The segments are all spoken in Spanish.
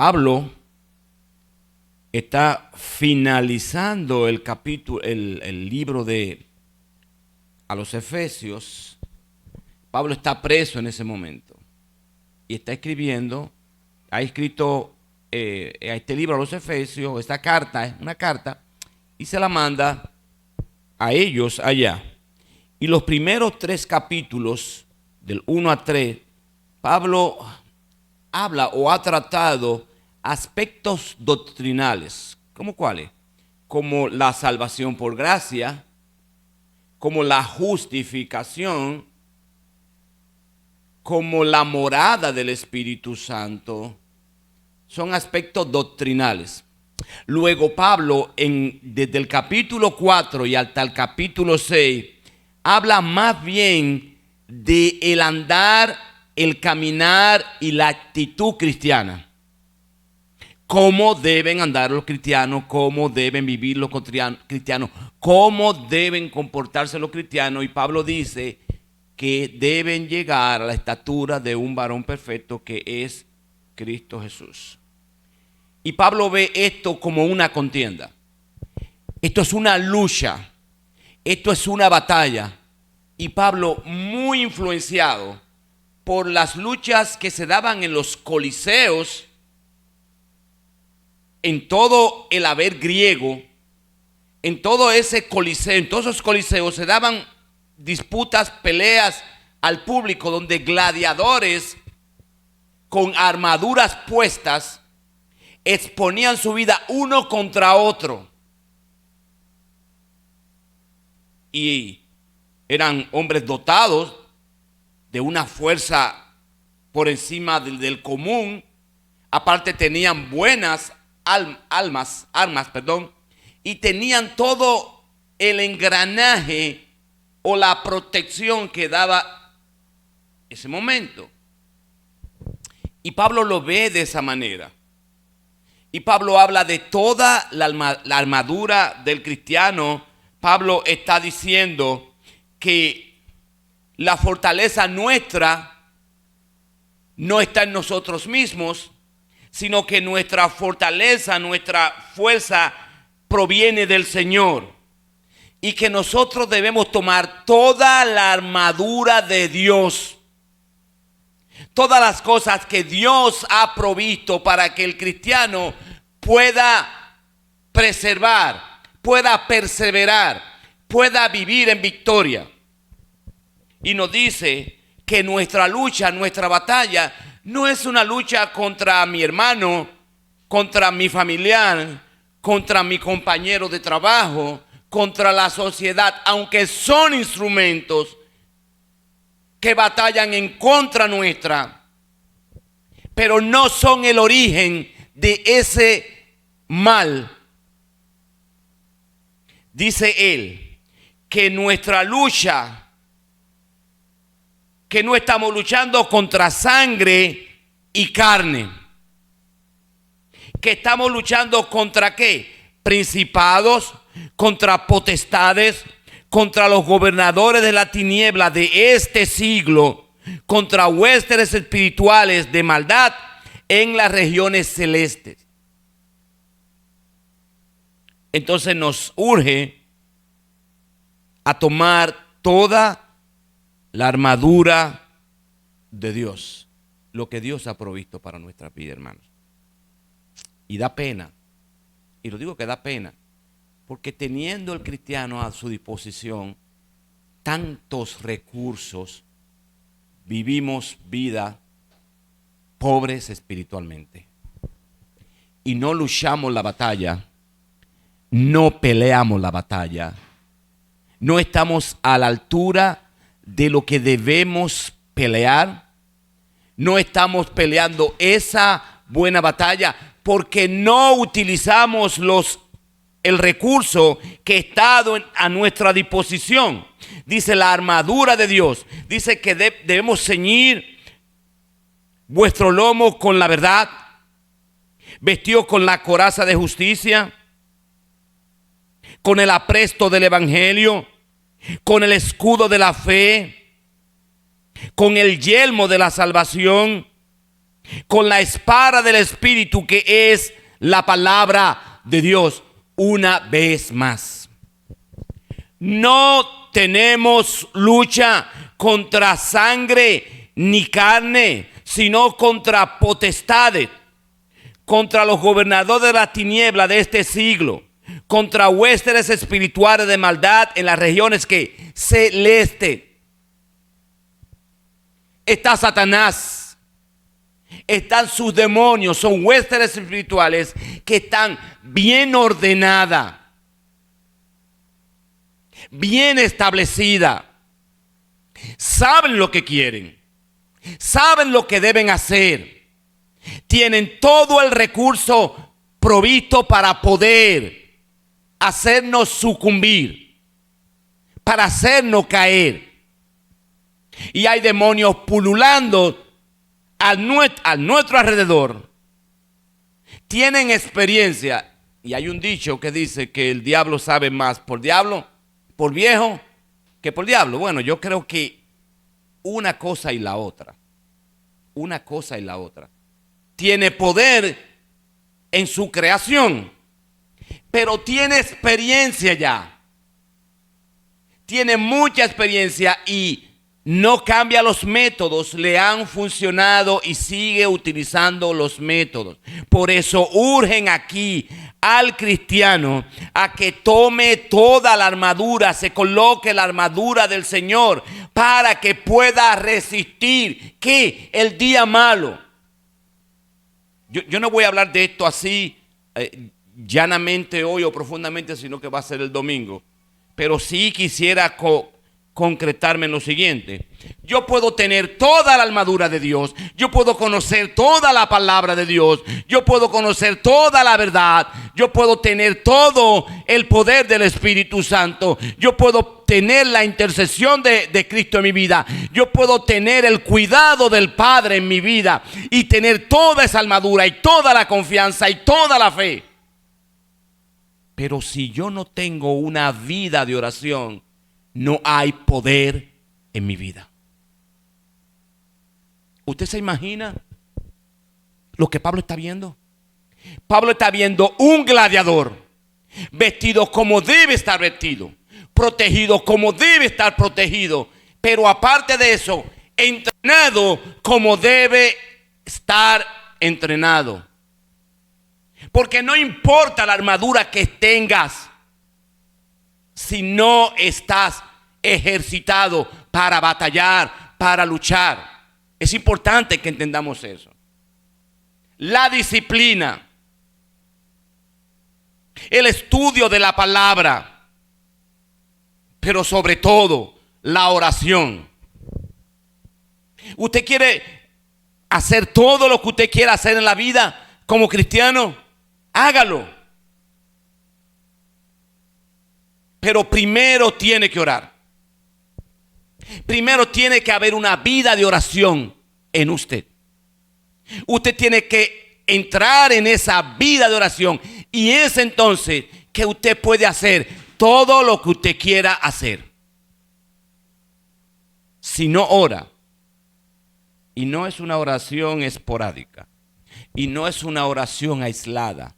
Pablo está finalizando el capítulo, el libro de a los Efesios. Pablo está preso en ese momento y está escribiendo, ha escrito este libro a los Efesios, esta carta es una carta, y se la manda a ellos allá. Y los primeros 3 capítulos, del 1 a 3, Pablo habla o ha tratado aspectos doctrinales. ¿Cómo cuáles? Como la salvación por gracia, como la justificación, como la morada del Espíritu Santo. Son aspectos doctrinales. Luego Pablo, desde el capítulo 4 y hasta el capítulo 6, habla más bien de el andar, el caminar y la actitud cristiana. Cómo deben andar los cristianos, cómo deben vivir los cristianos, cómo deben comportarse los cristianos. Y Pablo dice que deben llegar a la estatura de un varón perfecto, que es Cristo Jesús. Y Pablo ve esto como una contienda. Esto es una lucha. Esto es una batalla. Y Pablo, muy influenciado por las luchas que se daban en los coliseos, en todo el haber griego, en todo ese coliseo, en todos esos coliseos se daban disputas, peleas al público, donde gladiadores con armaduras puestas exponían su vida uno contra otro. Y eran hombres dotados de una fuerza por encima del común. Aparte tenían buenas armas, y tenían todo el engranaje o la protección que daba ese momento. Y Pablo lo ve de esa manera. Y Pablo habla de toda la armadura del cristiano. Pablo está diciendo que la fortaleza nuestra no está en nosotros mismos, sino que nuestra fortaleza, nuestra fuerza proviene del Señor. Y que nosotros debemos tomar toda la armadura de Dios. Todas las cosas que Dios ha provisto para que el cristiano pueda preservar, pueda perseverar, pueda vivir en victoria. Y nos dice que nuestra lucha, nuestra batalla, no es una lucha contra mi hermano, contra mi familiar, contra mi compañero de trabajo, contra la sociedad, aunque son instrumentos que batallan en contra nuestra, pero no son el origen de ese mal. Dice él que nuestra lucha, que no estamos luchando contra sangre y carne, que estamos luchando contra ¿qué? Principados, contra potestades, contra los gobernadores de la tiniebla de este siglo, contra huestes espirituales de maldad en las regiones celestes. Entonces nos urge a tomar toda la armadura de Dios, lo que Dios ha provisto para nuestra vida, hermanos. Y da pena, y lo digo que da pena, porque teniendo el cristiano a su disposición tantos recursos, vivimos vida pobres espiritualmente. Y no luchamos la batalla, no peleamos la batalla, no estamos a la altura de lo que debemos pelear, no estamos peleando esa buena batalla porque no utilizamos el recurso que está a nuestra disposición. Dice la armadura de Dios. Dice que debemos ceñir vuestro lomo con la verdad, vestido con la coraza de justicia, con el apresto del evangelio, con el escudo de la fe, con el yelmo de la salvación con la espada del Espíritu, que es la palabra de Dios. Una vez más, no tenemos lucha contra sangre ni carne, sino contra potestades, contra los gobernadores de la tiniebla de este siglo, contra huestes espirituales de maldad en las regiones que celestes. Está Satanás, están sus demonios, son huestes espirituales que están bien ordenadas, bien establecida. Saben lo que quieren, saben lo que deben hacer, tienen todo el recurso provisto para poder hacernos sucumbir, para hacernos caer. Y hay demonios pululando a nuestro alrededor. Tienen experiencia. Y hay un dicho que dice que el diablo sabe más por diablo, por viejo, que por diablo. Bueno, yo creo que una cosa y la otra. Una cosa y la otra. Tiene poder en su creación, pero tiene experiencia ya. Tiene mucha experiencia y no cambia los métodos, le han funcionado y sigue utilizando los métodos. Por eso urgen aquí al cristiano a que tome toda la armadura, se coloque la armadura del Señor para que pueda resistir ¿qué? El día malo. Yo no voy a hablar de esto así llanamente hoy o profundamente, sino que va a ser el domingo. Pero sí quisiera concretarme en lo siguiente. Yo puedo tener toda la armadura de Dios, yo puedo conocer toda la palabra de Dios, yo puedo conocer toda la verdad, yo puedo tener todo el poder del Espíritu Santo, yo puedo tener la intercesión de Cristo en mi vida, yo puedo tener el cuidado del Padre en mi vida y tener toda esa armadura y toda la confianza y toda la fe. Pero si yo no tengo una vida de oración, no hay poder en mi vida. ¿Usted se imagina lo que Pablo está viendo? Pablo está viendo un gladiador vestido como debe estar vestido, protegido como debe estar protegido, pero aparte de eso, entrenado como debe estar entrenado. Porque no importa la armadura que tengas, si no estás ejercitado para batallar, para luchar. Es importante que entendamos eso. La disciplina, el estudio de la palabra, pero sobre todo la oración. ¿Usted quiere hacer todo lo que usted quiera hacer en la vida como cristiano? Hágalo. Pero primero tiene que orar. Primero tiene que haber una vida de oración en usted. Usted tiene que entrar en esa vida de oración. Y es entonces que usted puede hacer todo lo que usted quiera hacer. Si no ora, y no es una oración esporádica, y no es una oración aislada,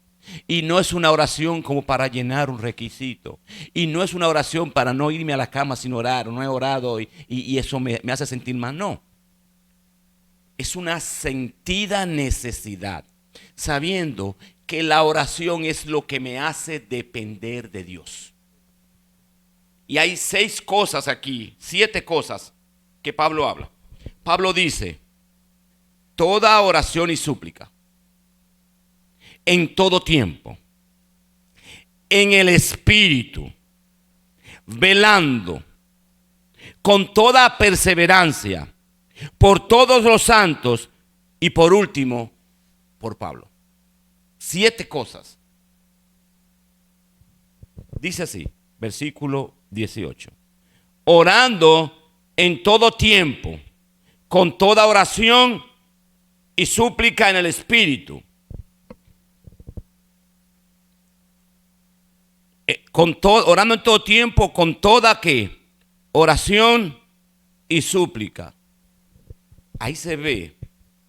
y no es una oración como para llenar un requisito, y no es una oración para no irme a la cama sin orar, no he orado y eso me hace sentir mal. No, es una sentida necesidad, sabiendo que la oración es lo que me hace depender de Dios. Y hay 6 cosas aquí, 7 cosas que Pablo habla. Pablo dice: toda oración y súplica, en todo tiempo, en el Espíritu, velando con toda perseverancia por todos los santos y por último por Pablo. 7 cosas. Dice así, versículo 18: orando en todo tiempo, con toda oración y súplica en el Espíritu, orando en todo tiempo, con toda ¿qué? Oración y súplica. Ahí se ve,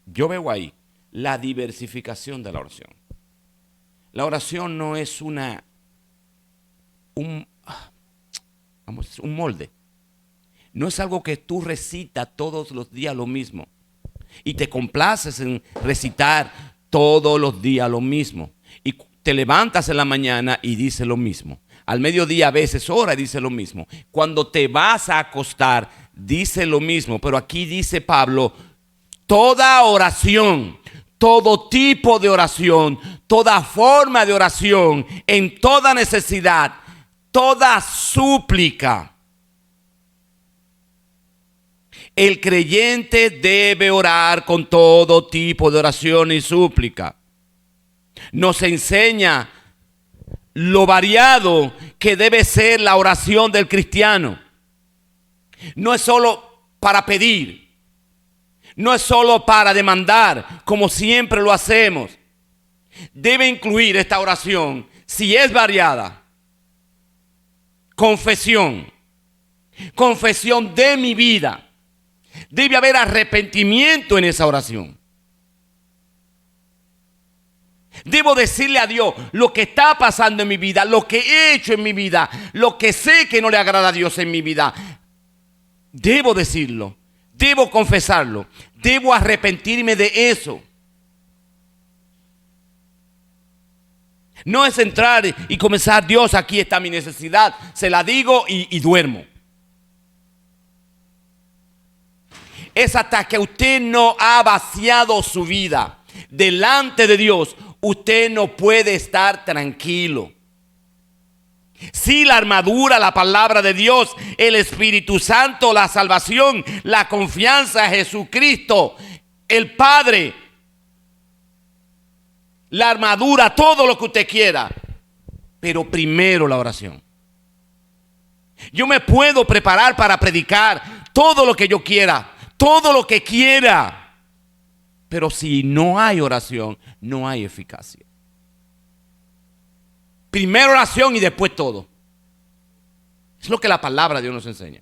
yo veo ahí la diversificación de la oración. La oración no es un molde. No es algo que tú recitas todos los días lo mismo y te complaces en recitar todos los días lo mismo. Y te levantas en la mañana y dices lo mismo. Al mediodía a veces ora y dice lo mismo. Cuando te vas a acostar dice lo mismo. Pero aquí dice Pablo, toda oración, todo tipo de oración, toda forma de oración, en toda necesidad, toda súplica. El creyente debe orar con todo tipo de oración y súplica. Nos enseña lo variado que debe ser la oración del cristiano. No es solo para pedir, no es solo para demandar, como siempre lo hacemos. Debe incluir esta oración, si es variada, confesión de mi vida. Debe haber arrepentimiento en esa oración. Debo decirle a Dios lo que está pasando en mi vida, lo que he hecho en mi vida, lo que sé que no le agrada a Dios en mi vida. Debo decirlo, debo confesarlo, debo arrepentirme de eso. No es entrar y comenzar, Dios, aquí está mi necesidad, se la digo y duermo. Es hasta que usted no ha vaciado su vida delante de Dios, usted no puede estar tranquilo. Si la armadura, la palabra de Dios, el Espíritu Santo, la salvación, la confianza en Jesucristo, el Padre, la armadura, todo lo que usted quiera, pero primero la oración. Yo me puedo preparar para predicar todo lo que yo quiera, todo lo que quiera, pero si no hay oración, no hay eficacia. Primero oración y después todo. Es lo que la palabra de Dios nos enseña.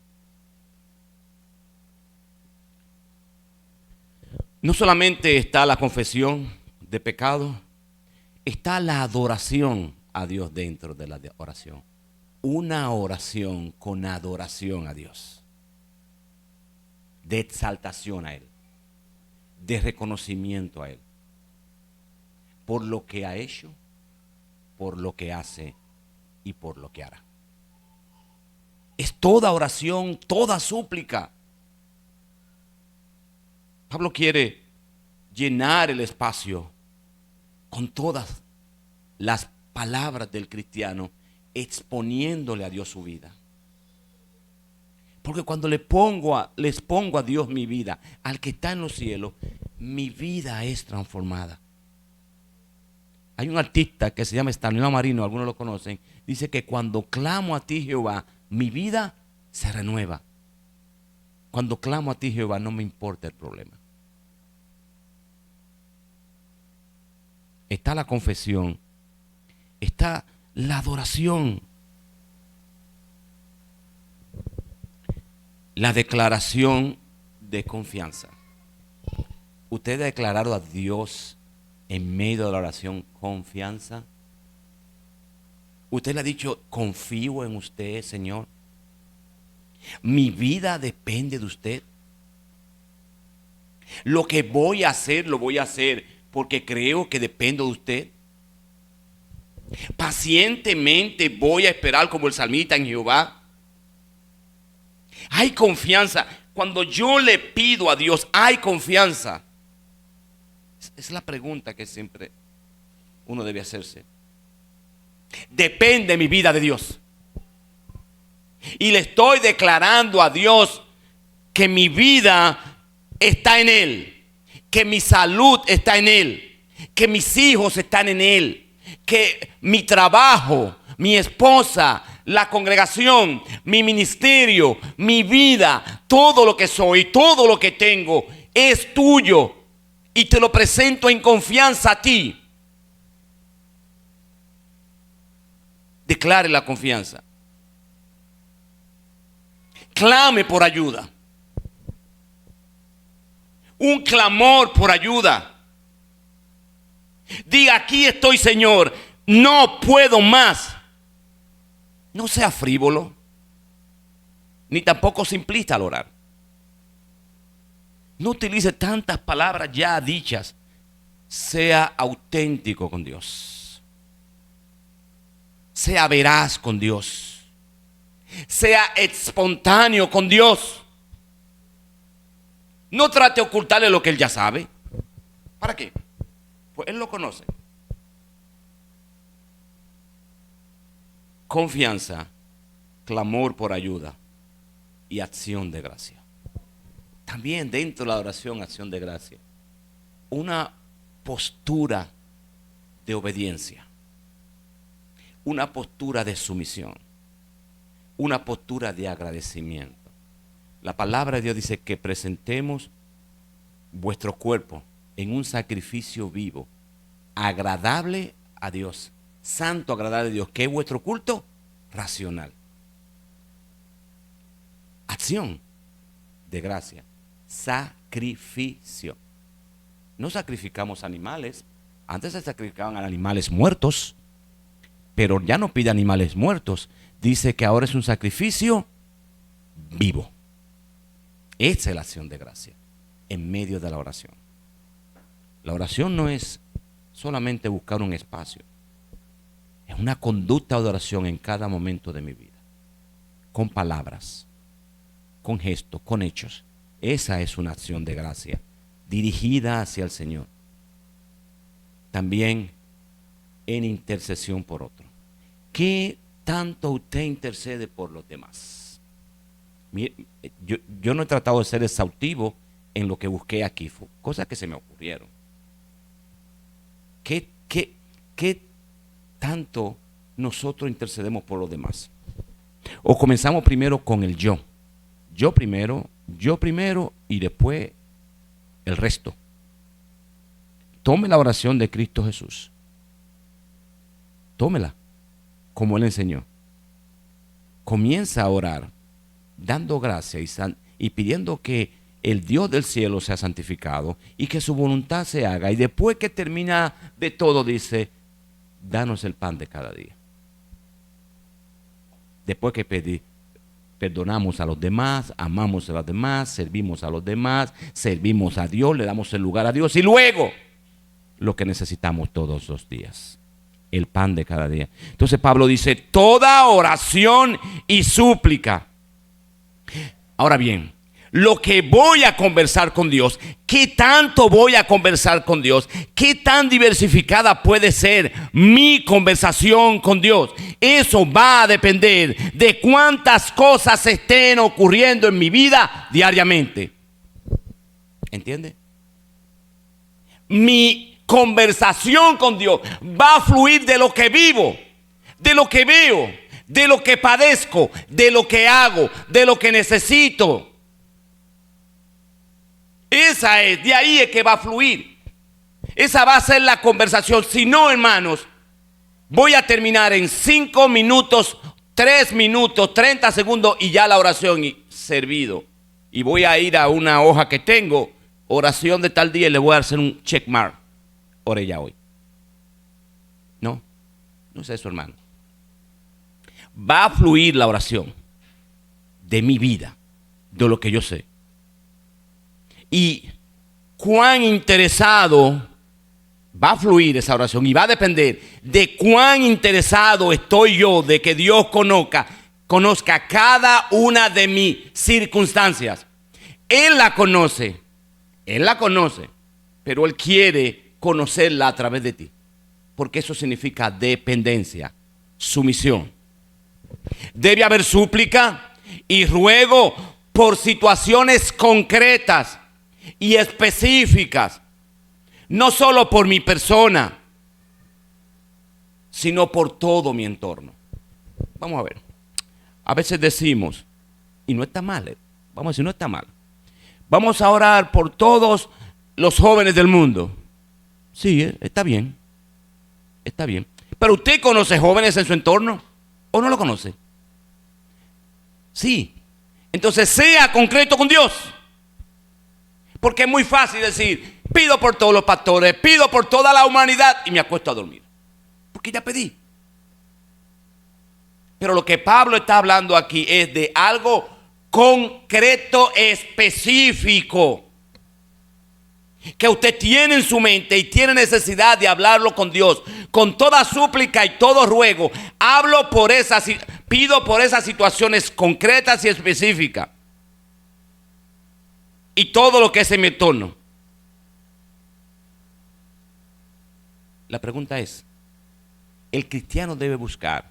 No solamente está la confesión de pecado, está la adoración a Dios dentro de la oración. Una oración con adoración a Dios, de exaltación a Él, de reconocimiento a Él, por lo que ha hecho, por lo que hace y por lo que hará. Es toda oración, toda súplica. Pablo quiere llenar el espacio con todas las palabras del cristiano, exponiéndole a Dios su vida. Porque cuando les pongo a Dios mi vida, al que está en los cielos, mi vida es transformada. Hay un artista que se llama Estanislao Marino, algunos lo conocen, dice que cuando clamo a ti, Jehová, mi vida se renueva. Cuando clamo a ti, Jehová, no me importa el problema. Está la confesión, está la adoración, la declaración de confianza. ¿Usted ha declarado a Dios en medio de la oración confianza? ¿Usted le ha dicho, confío en usted, Señor? Mi vida depende de usted. Lo que voy a hacer, lo voy a hacer porque creo que dependo de usted. Pacientemente voy a esperar como el salmista en Jehová. Hay confianza. Cuando yo le pido a Dios, hay confianza. Es la pregunta que siempre uno debe hacerse. Depende mi vida de Dios. Y le estoy declarando a Dios que mi vida está en Él, que mi salud está en Él, que mis hijos están en Él, que mi trabajo, mi esposa, la congregación, mi ministerio, mi vida, todo lo que soy, todo lo que tengo es tuyo y te lo presento en confianza a ti. Declare la confianza. Clame por ayuda. Un clamor por ayuda. Diga, aquí estoy, Señor, no puedo más. No sea frívolo, ni tampoco simplista al orar. No utilice tantas palabras ya dichas. Sea auténtico con Dios. Sea veraz con Dios. Sea espontáneo con Dios. No trate de ocultarle lo que Él ya sabe. ¿Para qué? Pues Él lo conoce. Confianza, clamor por ayuda y acción de gracia. También dentro de la oración, acción de gracia, una postura de obediencia, una postura de sumisión, una postura de agradecimiento. La palabra de Dios dice que presentemos vuestro cuerpo en un sacrificio vivo, agradable a Dios, santo, agradable a Dios, que es vuestro culto racional. Acción de gracia, sacrificio. No sacrificamos animales. Antes se sacrificaban animales muertos, pero ya no pide animales muertos. Dice que ahora es un sacrificio vivo. Esa es la acción de gracia en medio de la oración. La oración no es solamente buscar un espacio. Es una conducta de oración en cada momento de mi vida. Con palabras, con gestos, con hechos. Esa es una acción de gracia dirigida hacia el Señor. También en intercesión por otro. ¿Qué tanto usted intercede por los demás? Mire, yo no he tratado de ser exhaustivo en lo que busqué aquí, cosas que se me ocurrieron. ¿Qué tanto nosotros intercedemos por los demás? O comenzamos primero con el yo. Yo primero y después el resto. Tome la oración de Cristo Jesús. Tómela como Él enseñó. Comienza a orar dando gracias y pidiendo que el Dios del cielo sea santificado y que su voluntad se haga. Y después que termina de todo dice, danos el pan de cada día. Después que perdonamos a los demás, amamos a los demás, servimos a los demás, servimos a Dios, le damos el lugar a Dios y luego lo que necesitamos todos los días, el pan de cada día. Entonces Pablo dice, toda oración y súplica. Ahora bien, lo que voy a conversar con Dios, ¿qué tanto voy a conversar con Dios? ¿Qué tan diversificada puede ser mi conversación con Dios? Eso va a depender de cuántas cosas estén ocurriendo en mi vida diariamente. ¿Entiende? Mi conversación con Dios va a fluir de lo que vivo, de lo que veo, de lo que padezco, de lo que hago, de lo que necesito. Esa es, de ahí es que va a fluir. Esa va a ser la conversación. Si no, hermanos, voy a terminar en 5 minutos, 3 minutos, 30 segundos y ya la oración y servido. Y voy a ir a una hoja que tengo, oración de tal día, y le voy a hacer un check mark. Oré ya hoy. No es eso, hermano. Va a fluir la oración de mi vida, de lo que yo sé. Y cuán interesado va a fluir esa oración y va a depender de cuán interesado estoy yo de que Dios conozca cada una de mis circunstancias. Él la conoce, pero Él quiere conocerla a través de ti, porque eso significa dependencia, sumisión. Debe haber súplica y ruego por situaciones concretas y específicas, no solo por mi persona, sino por todo mi entorno. Vamos a ver. A veces decimos, y no está mal, vamos a decir, no está mal. Vamos a orar por todos los jóvenes del mundo. Sí, está bien. Está bien. Pero usted conoce jóvenes en su entorno o no lo conoce. Sí. Entonces sea concreto con Dios. Porque es muy fácil decir, pido por todos los pastores, pido por toda la humanidad y me acuesto a dormir. Porque ya pedí. Pero lo que Pablo está hablando aquí es de algo concreto, específico, que usted tiene en su mente y tiene necesidad de hablarlo con Dios, con toda súplica y todo ruego. Pido por esas situaciones concretas y específicas y todo lo que es en mi entorno. La pregunta es, el cristiano debe buscar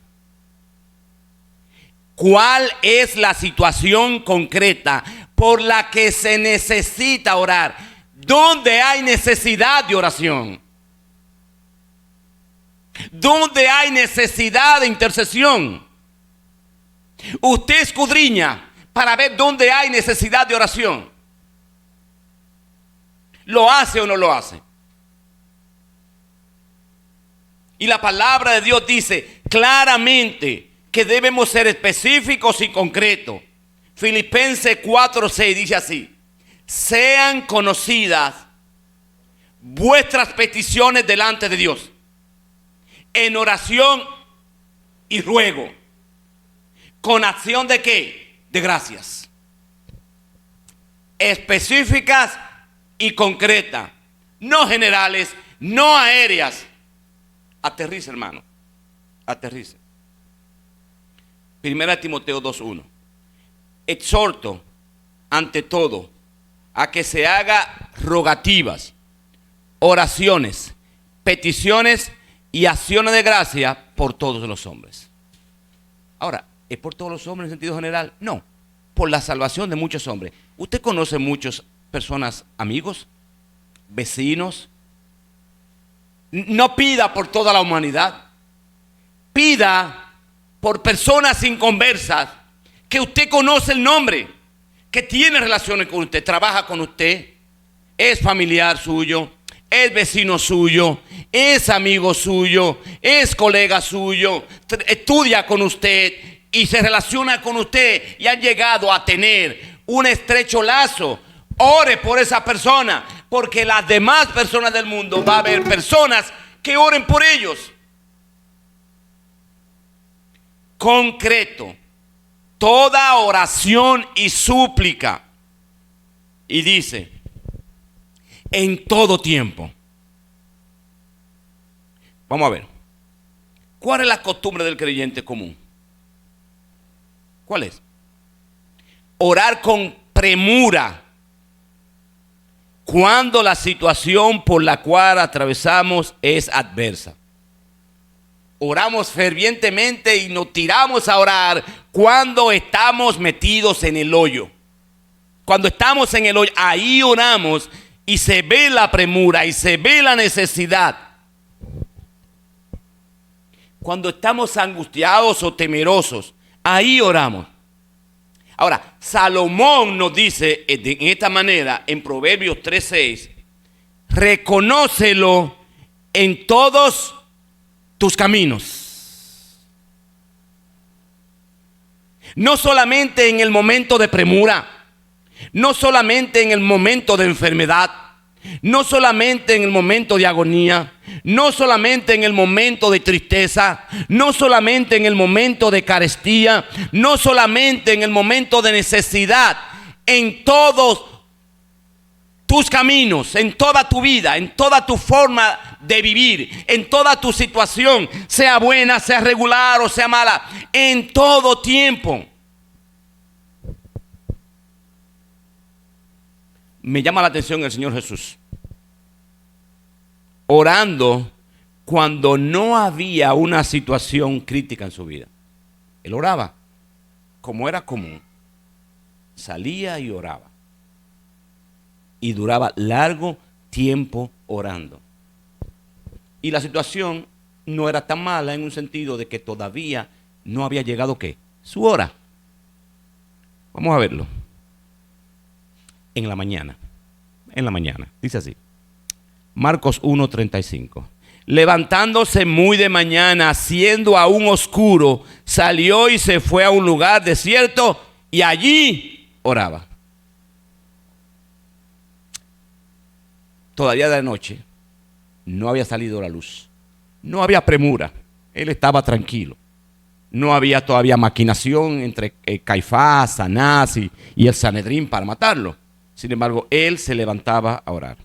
¿cuál es la situación concreta por la que se necesita orar? ¿Dónde hay necesidad de oración? ¿Dónde hay necesidad de intercesión? Usted escudriña para ver dónde hay necesidad de oración. ¿Lo hace o no lo hace? Y la palabra de Dios dice claramente que debemos ser específicos y concretos. Filipenses 4:6 dice así: sean conocidas vuestras peticiones delante de Dios en oración y ruego, con acción de ¿qué? De gracias. Específicas y concretas, no generales, no aéreas. Aterrice, hermano, aterrice. 1 Timoteo 2:1. Exhorto ante todo a que se haga rogativas, oraciones, peticiones y acciones de gracia por todos los hombres. Ahora, ¿es por todos los hombres en sentido general? No, por la salvación de muchos hombres. ¿Usted conoce muchas personas, amigos, vecinos? No pida por toda la humanidad. Pida por personas inconversas que usted conoce el nombre, que tiene relaciones con usted, trabaja con usted, es familiar suyo, es vecino suyo, es amigo suyo, es colega suyo, estudia con usted y se relaciona con usted y han llegado a tener un estrecho lazo. Ore por esa persona, porque las demás personas del mundo va a haber personas que oren por ellos. Concreto, toda oración y súplica. Y dice, en todo tiempo. Vamos a ver. ¿Cuál es la costumbre del creyente común? ¿Cuál es? Orar con premura cuando la situación por la cual atravesamos es adversa. Oramos fervientemente y nos tiramos a orar cuando estamos metidos en el hoyo. Cuando estamos en el hoyo, ahí oramos y se ve la premura y se ve la necesidad. Cuando estamos angustiados o temerosos, ahí oramos. Ahora, Salomón nos dice en esta manera, en Proverbios 3:6, reconócelo en todos tus caminos. No solamente en el momento de premura, no solamente en el momento de enfermedad, no solamente en el momento de agonía, no solamente en el momento de tristeza, no solamente en el momento de carestía, no solamente en el momento de necesidad, en todos tus caminos, en toda tu vida, en toda tu forma de vivir, en toda tu situación, sea buena, sea regular o sea mala, en todo tiempo. Me llama la atención el Señor Jesús orando cuando no había una situación crítica en su vida. Él oraba como era común, salía y oraba. Y duraba largo tiempo orando. Y la situación no era tan mala en un sentido de que todavía no había llegado ¿qué? Su hora. Vamos a verlo. En la mañana. Dice así. Marcos 1:35. Levantándose muy de mañana, siendo aún oscuro, salió y se fue a un lugar desierto y allí oraba. todavía de noche, no había salido la luz. No había premura. Él estaba tranquilo. No había todavía maquinación entre Caifás, Anás y el Sanedrín para matarlo. Sin embargo, él se levantaba a orar.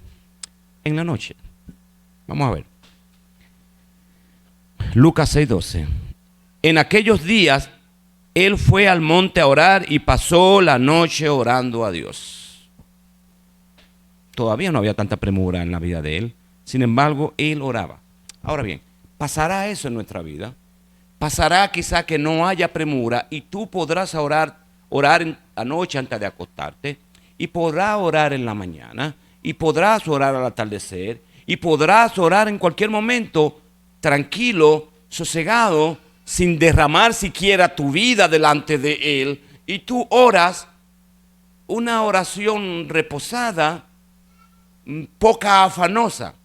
En la noche. Vamos a ver. Lucas 6:12. En aquellos días, él fue al monte a orar y pasó la noche orando a Dios. Todavía no había tanta premura en la vida de él. Sin embargo, él oraba. Ahora bien, ¿pasará eso en nuestra vida? Pasará quizá que no haya premura y tú podrás orar anoche antes de acostarte, y podrás orar en la mañana, y podrás orar al atardecer, y podrás orar en cualquier momento, tranquilo, sosegado, sin derramar siquiera tu vida delante de Él, y tú oras una oración reposada, poca afanosa.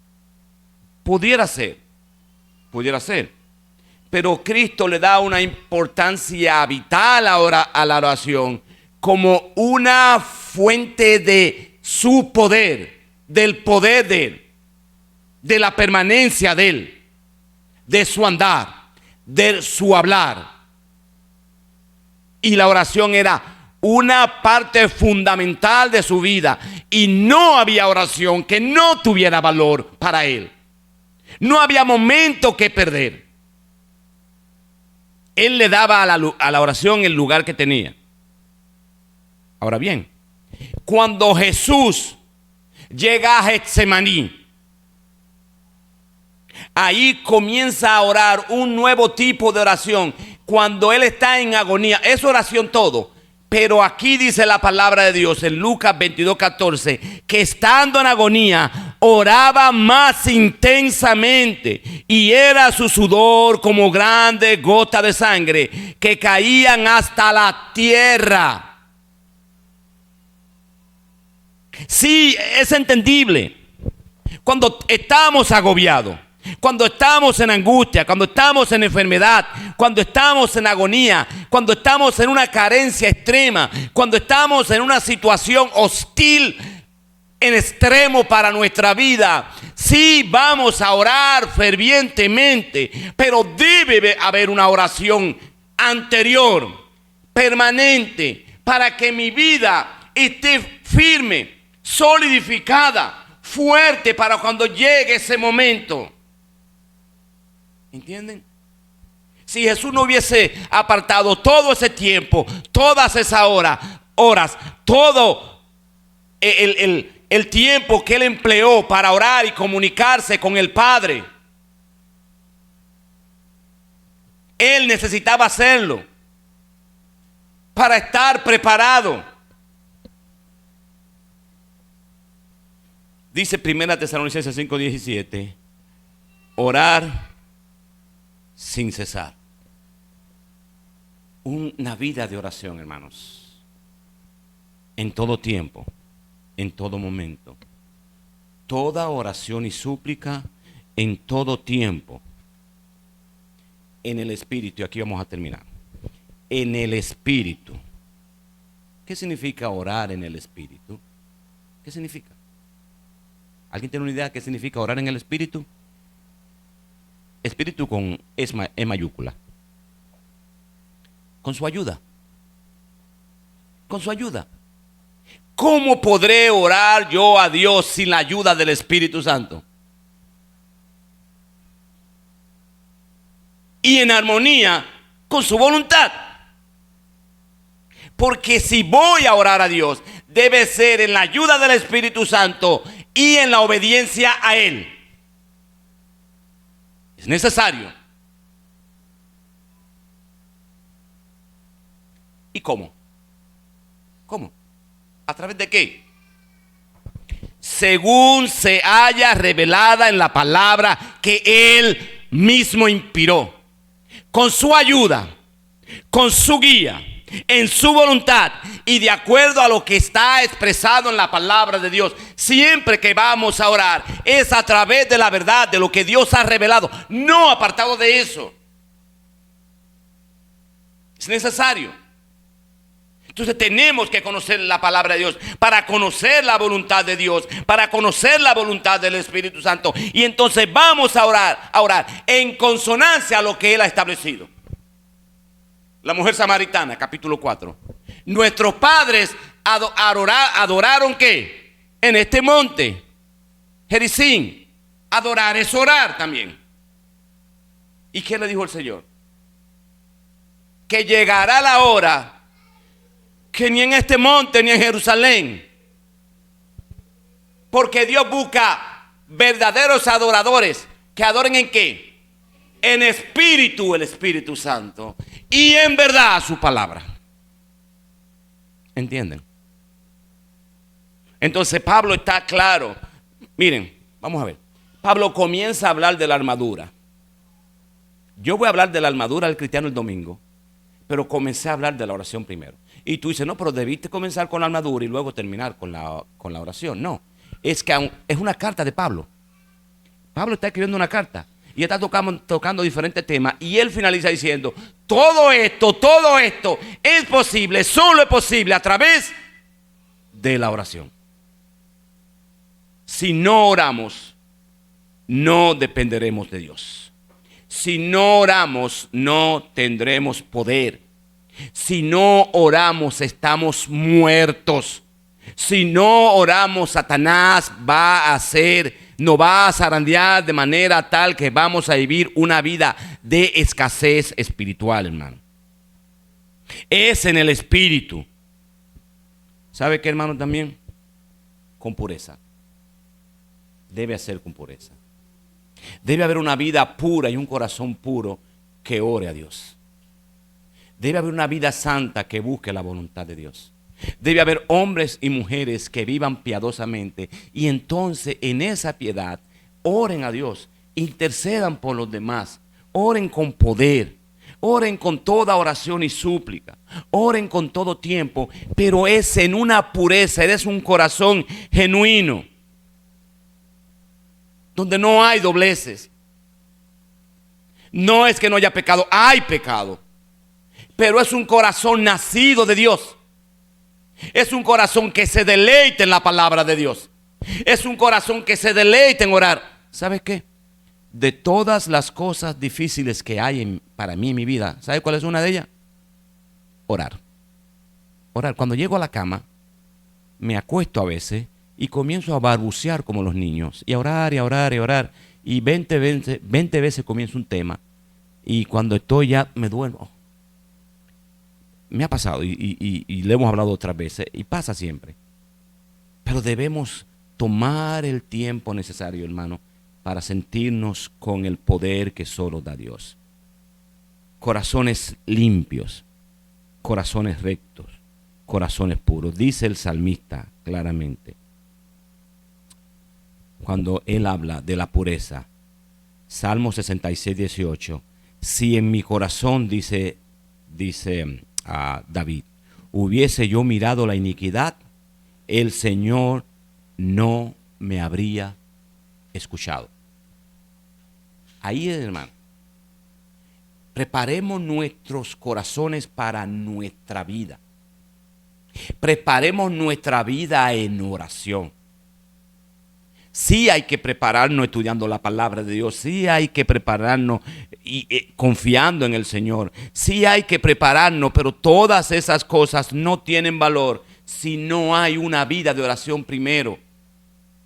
Pudiera ser. Pero Cristo le da una importancia vital ahora a la oración como una fuente de su poder, del poder de Él, de la permanencia de Él, de su andar, de su hablar. Y la oración era una parte fundamental de su vida, y no había oración que no tuviera valor para Él. No había momento que perder. Él le daba a la oración el lugar que tenía. Ahora bien, cuando Jesús llega a Getsemaní, ahí comienza a orar un nuevo tipo de oración. Cuando Él está en agonía, es oración todo. Pero aquí dice la palabra de Dios en Lucas 22:14, que estando en agonía, oraba más intensamente, y era su sudor como grandes gotas de sangre que caían hasta la tierra. Sí, es entendible. Cuando estamos agobiados, cuando estamos en angustia, cuando estamos en enfermedad, cuando estamos en agonía, cuando estamos en una carencia extrema, cuando estamos en una situación hostil en extremo para nuestra vida, sí vamos a orar fervientemente, pero debe haber una oración anterior, permanente, para que mi vida esté firme, solidificada, fuerte para cuando llegue ese momento. ¿Entienden? Si Jesús no hubiese apartado todo ese tiempo, todas esas horas, todo el tiempo que Él empleó para orar y comunicarse con el Padre, Él necesitaba hacerlo para estar preparado. Dice 1 Tesalonicenses 5:17, orar sin cesar. Una vida de oración, hermanos, en todo tiempo, en todo momento. Toda oración y súplica en todo tiempo, en el Espíritu. Y aquí vamos a terminar. En el Espíritu. ¿Qué significa orar en el Espíritu? ¿Qué significa? ¿Alguien tiene una idea de qué significa orar en el Espíritu? Espíritu con E mayúscula. Con su ayuda. Con su ayuda. ¿Cómo podré orar yo a Dios sin la ayuda del Espíritu Santo? Y en armonía con su voluntad. Porque si voy a orar a Dios, debe ser en la ayuda del Espíritu Santo y en la obediencia a Él. Es necesario. ¿Y cómo? ¿Cómo? ¿A través de qué? Según se haya revelada en la palabra que Él mismo inspiró. Con su ayuda, con su guía, en su voluntad y de acuerdo a lo que está expresado en la palabra de Dios. Siempre que vamos a orar es a través de la verdad, de lo que Dios ha revelado, no apartado de eso. Es necesario. Entonces tenemos que conocer la palabra de Dios para conocer la voluntad de Dios, para conocer la voluntad del Espíritu Santo. Y entonces vamos a orar en consonancia a lo que Él ha establecido. La mujer samaritana, capítulo 4. Nuestros padres adoraron ¿qué? En este monte, Gerizim. Adorar es orar también. ¿Y qué le dijo el Señor? Que llegará la hora que ni en este monte ni en Jerusalén, porque Dios busca verdaderos adoradores que adoren ¿en qué? En espíritu, el Espíritu Santo, y en verdad su palabra. ¿Entienden? Entonces Pablo está claro. Miren, vamos a ver. Pablo comienza a hablar de la armadura. Yo voy a hablar de la armadura del cristiano el domingo, pero comencé a hablar de la oración primero. Y tú dices, no, pero debiste comenzar con la armadura y luego terminar con la oración. No, es que es una carta de Pablo. Pablo está escribiendo una carta y está tocando diferentes temas. Y él finaliza diciendo, todo esto es posible, solo es posible a través de la oración. Si no oramos, no dependeremos de Dios. Si no oramos, no tendremos poder. Si no oramos, estamos muertos. Si no oramos, Satanás nos va a zarandear de manera tal que vamos a vivir una vida de escasez espiritual, hermano. Es en el espíritu. ¿Sabe qué, hermano? También con pureza. Debe hacer con pureza. Debe haber una vida pura y un corazón puro que ore a Dios. Debe haber una vida santa que busque la voluntad de Dios. Debe haber hombres y mujeres que vivan piadosamente y entonces en esa piedad oren a Dios, intercedan por los demás, oren con poder, oren con toda oración y súplica, oren con todo tiempo, pero es en una pureza, es un corazón genuino, donde no hay dobleces. No es que no haya pecado, hay pecado. Pero es un corazón nacido de Dios. Es un corazón que se deleita en la palabra de Dios. Es un corazón que se deleita en orar. ¿Sabes qué? De todas las cosas difíciles que hay para mí en mi vida, ¿sabe cuál es una de ellas? Orar. Orar. Cuando llego a la cama, me acuesto a veces y comienzo a balbucear como los niños. Y a orar, y a orar, y a orar. Y 20 veces comienzo un tema. Y cuando estoy ya me duermo. Me ha pasado y le hemos hablado otras veces y pasa siempre. Pero debemos tomar el tiempo necesario, hermano, para sentirnos con el poder que solo da Dios. Corazones limpios, corazones rectos, corazones puros. Dice el salmista claramente, cuando él habla de la pureza, Salmo 66, 18, si en mi corazón, dice a David, hubiese yo mirado la iniquidad, el Señor no me habría escuchado. Ahí, hermano, preparemos nuestros corazones para nuestra vida. Preparemos nuestra vida en oración. Sí hay que prepararnos estudiando la palabra de Dios. Sí hay que prepararnos confiando en el Señor. Sí hay que prepararnos, pero todas esas cosas no tienen valor si no hay una vida de oración primero.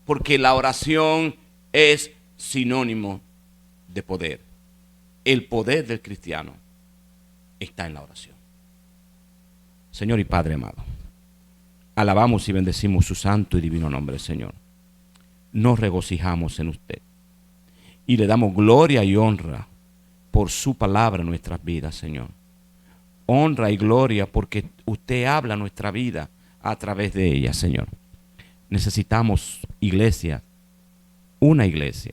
Porque la oración es sinónimo de poder. El poder del cristiano está en la oración. Señor y Padre amado, alabamos y bendecimos su santo y divino nombre, Señor. Nos regocijamos en usted y le damos gloria y honra por su palabra en nuestras vidas, Señor. Honra y gloria porque usted habla nuestra vida a través de ella, Señor. Necesitamos iglesia universal,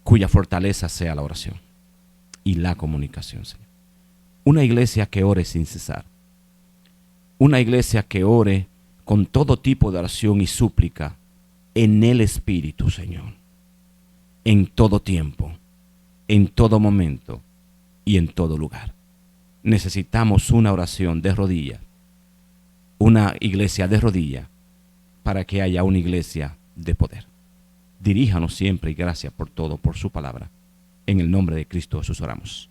cuya fortaleza sea la oración y la comunicación, Señor. Una iglesia que ore sin cesar. Una iglesia que ore con todo tipo de oración y súplica en el Espíritu, Señor. En todo tiempo, en todo momento y en todo lugar. necesitamos una oración de rodillas, una iglesia de rodillas, para que haya una iglesia de poder. Diríjanos siempre y gracias por todo, por su palabra. En el nombre de Cristo Jesús oramos.